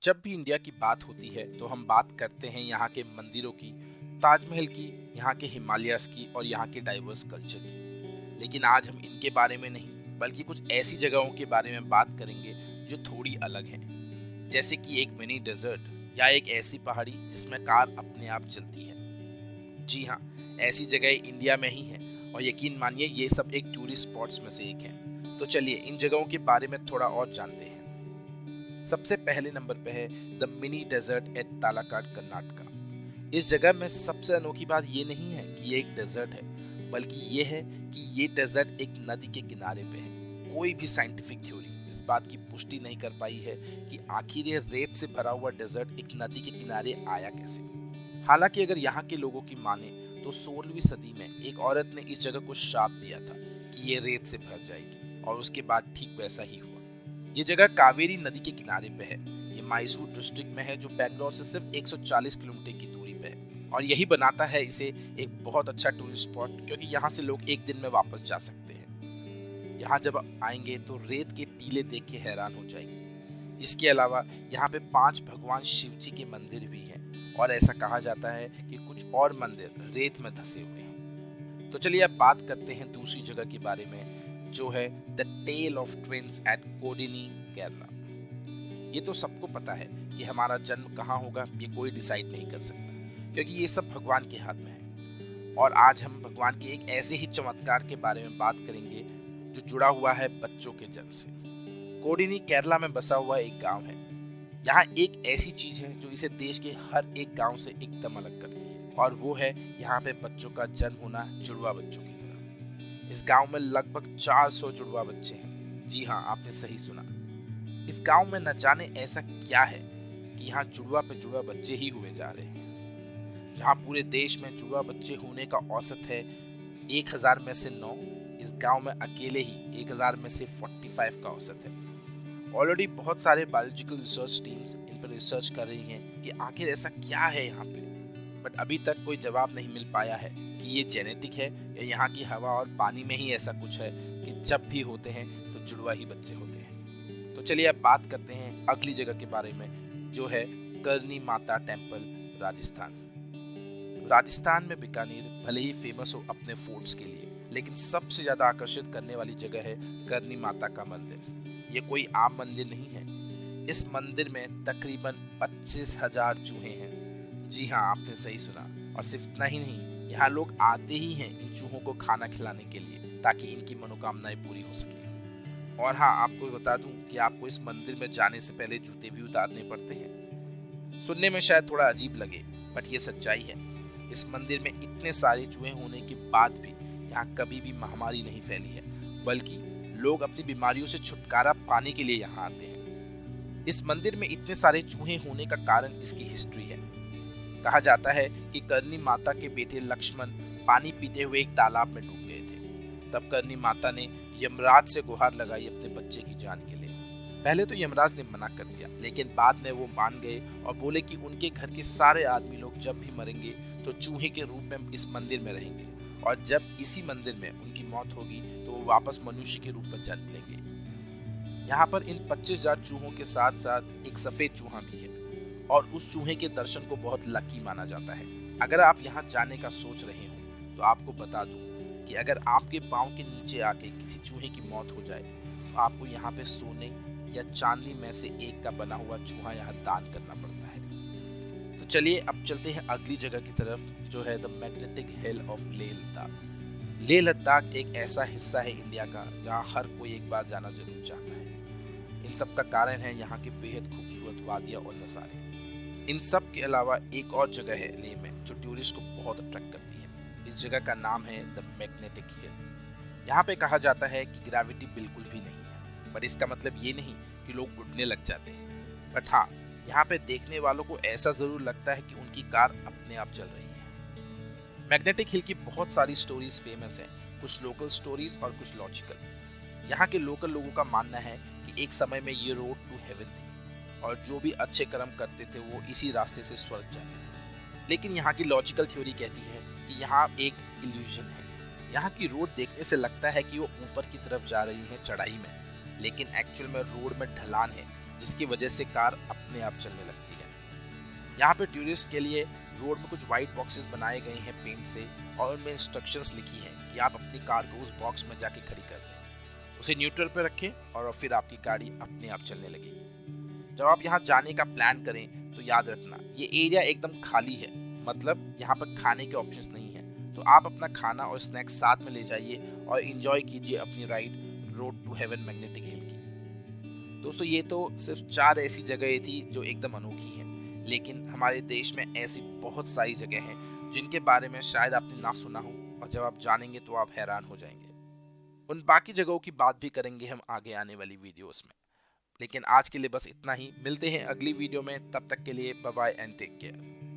जब भी इंडिया की बात होती है तो हम बात करते हैं यहाँ के मंदिरों की, ताजमहल की, यहाँ के हिमालयास की और यहाँ के डाइवर्स कल्चर की। लेकिन आज हम इनके बारे में नहीं बल्कि कुछ ऐसी जगहों के बारे में बात करेंगे जो थोड़ी अलग हैं। जैसे कि एक मिनी डेजर्ट या एक ऐसी पहाड़ी जिसमें कार अपने आप चलती है। जी हाँ, ऐसी जगह इंडिया में ही है और यकीन मानिए ये सब एक टूरिस्ट स्पॉट्स में से एक है। तो चलिए इन जगहों के बारे में थोड़ा और जानते हैं। सबसे पहले नंबर पे है the mini desert at Talakad Karnataka. इस जगह में सबसे अनोखी बात ये नहीं है कि ये एक डेजर्ट है, बल्कि ये है कि ये डेजर्ट एक नदी के किनारे पे है। कोई भी साइंटिफिक थ्योरी इस बात की पुष्टि नहीं कर पाई है कि आखिर ये रेत से भरा हुआ डेजर्ट एक नदी के किनारे आया कैसे। हालांकि अगर यहाँ के लोगों की माने तो 16वीं सदी में एक औरत ने इस जगह को श्राप दिया था कि ये रेत से भर जाएगी, और उसके बाद ठीक वैसा ही हुआ। ये जगह कावेरी नदी के किनारे पे है। ये मैसूर डिस्ट्रिक्ट में है, जो बैंगलोर से सिर्फ 140 किलोमीटर की दूरी पे है, और यही बनाता है इसे एक बहुत अच्छा टूरिस्ट स्पॉट, क्योंकि यहाँ से लोग एक दिन में वापस जा सकते हैं। यहाँ जब आएंगे तो रेत के टीले देख के हैरान हो जाएंगे। इसके अलावा यहाँ पे 5 भगवान शिव जी के मंदिर भी हैं, और ऐसा कहा जाता है कि कुछ और मंदिर रेत में धंसे हुए हैं। तो चलिए अब बात करते हैं दूसरी जगह के बारे में, जो है the tale of twins at Kodinhi, Kerala. ये तो सबको पता है कि हमारा जन्म कहाँ होगा ये कोई डिसाइड नहीं कर सकता, क्योंकि ये सब भगवान के हाथ में है। और आज हम भगवान के एक ऐसे ही चमत्कार के बारे में बात करेंगे जो जुड़ा हुआ है बच्चों के जन्म से। कोडिनी केरला में बसा हुआ एक गांव है। यहाँ एक ऐसी चीज है जो इसे देश के हर एक गांव से एकदम अलग करती है, और वो है यहाँ पे बच्चों का जन्म होना जुड़वा बच्चों की तरह। इस गांव में लगभग 400 जुड़वा बच्चे हैं। जी हाँ, आपने सही सुना। इस गांव में न जाने ऐसा क्या है कि यहाँ जुड़वा पे जुड़वा बच्चे ही हुए जा रहे हैं। जहाँ पूरे देश में जुड़वा बच्चे होने का औसत है 1000 में से 9, इस गांव में अकेले ही 1000 में से 45 का औसत है। ऑलरेडी बहुत सारे बायोलॉजिकल रिसर्च टीम्स इन पर रिसर्च कर रही हैं कि आखिर ऐसा क्या है यहाँ पे, बट अभी तक कोई जवाब नहीं मिल पाया है कि ये जेनेटिक है या यहाँ की हवा और पानी में ही ऐसा कुछ है कि जब भी होते हैं तो जुड़वा ही बच्चे होते हैं। तो चलिए अब बात करते हैं अगली जगह के बारे में, जो है करनी माता टेम्पल, राजस्थान। राजस्थान में बीकानेर भले ही फेमस हो अपने फोर्ट्स के लिए, लेकिन सबसे ज्यादा आकर्षित करने वाली जगह है करनी माता का मंदिर। ये कोई आम मंदिर नहीं है। इस मंदिर में तकरीबन 25,000 चूहे हैं। जी हाँ, आपने सही सुना। और सिर्फ इतना ही नहीं, यहाँ लोग आते ही हैं इन चूहों को खाना खिलाने के लिए, ताकि इनकी मनोकामनाएं पूरी हो सके। और हाँ, आपको बता दूं कि आपको इस मंदिर में जाने से पहले जूते भी उतारने पड़ते हैं। सुनने में शायद थोड़ा अजीब लगे, बट ये सच्चाई है। इस मंदिर में इतने सारे चूहे होने के बाद भी यहाँ कभी भी महामारी नहीं फैली है, बल्कि लोग अपनी बीमारियों से छुटकारा पाने के लिए यहाँ आते हैं। इस मंदिर में इतने सारे चूहे होने का कारण इसकी हिस्ट्री है। कहा जाता है कि करनी माता के बेटे लक्ष्मण पानी पीते हुए एक तालाब में डूब गए थे। तब करनी माता ने यमराज से गुहार लगाई अपने बच्चे की जान के लिए। पहले तो यमराज ने मना कर दिया, लेकिन बाद में वो मान गए और बोले कि उनके घर के सारे आदमी लोग जब भी मरेंगे तो चूहे के रूप में इस मंदिर में रहेंगे, और जब इसी मंदिर में उनकी मौत होगी तो वो वापस मनुष्य के रूप में जन्म लेंगे। यहाँ पर इन 25,000 चूहों के साथ साथ एक सफेद चूहा भी है, और उस चूहे के दर्शन को बहुत लकी माना जाता है। अगर आप यहाँ जाने का सोच रहे हो तो आपको बता दूं कि अगर आपके पाँव के नीचे आके किसी चूहे की मौत हो जाए तो आपको यहाँ पे सोने या चांदी में से एक का बना हुआ चूहा यहाँ दान करना पड़ता है। तो चलिए अब चलते हैं अगली जगह की तरफ, जो है the magnetic hill of Leh Ladakh. Leh Ladakh एक ऐसा हिस्सा है इंडिया का जहाँ हर कोई एक बार जाना जरूर चाहता है। इन सब का कारण है यहाँ के बेहद खूबसूरत वादियाँ और नज़ारे। इन सब के अलावा एक और जगह है लेह में जो टूरिस्ट को बहुत अट्रैक्ट करती है। इस जगह का नाम है द मैग्नेटिक हिल। यहाँ पे कहा जाता है कि ग्रेविटी बिल्कुल भी नहीं है, बट इसका मतलब ये नहीं कि लोग उड़ने लग जाते हैं। बट हाँ, यहाँ पे देखने वालों को ऐसा जरूर लगता है कि उनकी कार अपने आप चल रही है। मैग्नेटिक हिल की बहुत सारी स्टोरीज फेमस हैं, कुछ लोकल स्टोरीज और कुछ लॉजिकल। यहाँ के लोकल लोगों का मानना है कि एक समय में ये रोड टू हेवन थी, और जो भी अच्छे कर्म करते थे वो इसी रास्ते से स्वर्ग जाते थे। लेकिन यहाँ की लॉजिकल थ्योरी कहती है कि यहाँ एक इल्यूजन है। यहाँ की रोड देखने से लगता है कि वो ऊपर की तरफ जा रही है चढ़ाई में, लेकिन एक्चुअल में रोड में ढलान है जिसकी वजह से कार अपने आप चलने लगती है। यहाँ पे टूरिस्ट के लिए रोड में कुछ वाइट बॉक्सेस बनाए गए हैं पेंट से, और उनमें इंस्ट्रक्शंस लिखी हैं कि आप अपनी कार को उस बॉक्स में जाके खड़ी कर दें, उसे न्यूट्रल पे रखें और फिर आपकी गाड़ी अपने आप चलने लगेगी। जब आप यहाँ जाने का प्लान करें तो याद रखना ये एरिया एकदम खाली है, मतलब यहाँ पर खाने के ऑप्शंस नहीं है। तो आप अपना खाना और स्नैक्स साथ में ले जाइए और एंजॉय कीजिए अपनी ride road to heaven magnetic hill की। दोस्तों ये तो सिर्फ 4 ऐसी जगहें थी जो एकदम अनोखी हैं, लेकिन हमारे देश में ऐसी बहुत सारी जगह हैं जिनके बारे में शायद आपने ना सुना हो, और जब आप जानेंगे तो आप हैरान हो जाएंगे। उन बाकी जगहों की बात भी करेंगे हम आगे आने वाली वीडियोस में, लेकिन आज के लिए बस इतना ही। मिलते हैं अगली वीडियो में, तब तक के लिए bye bye and take care.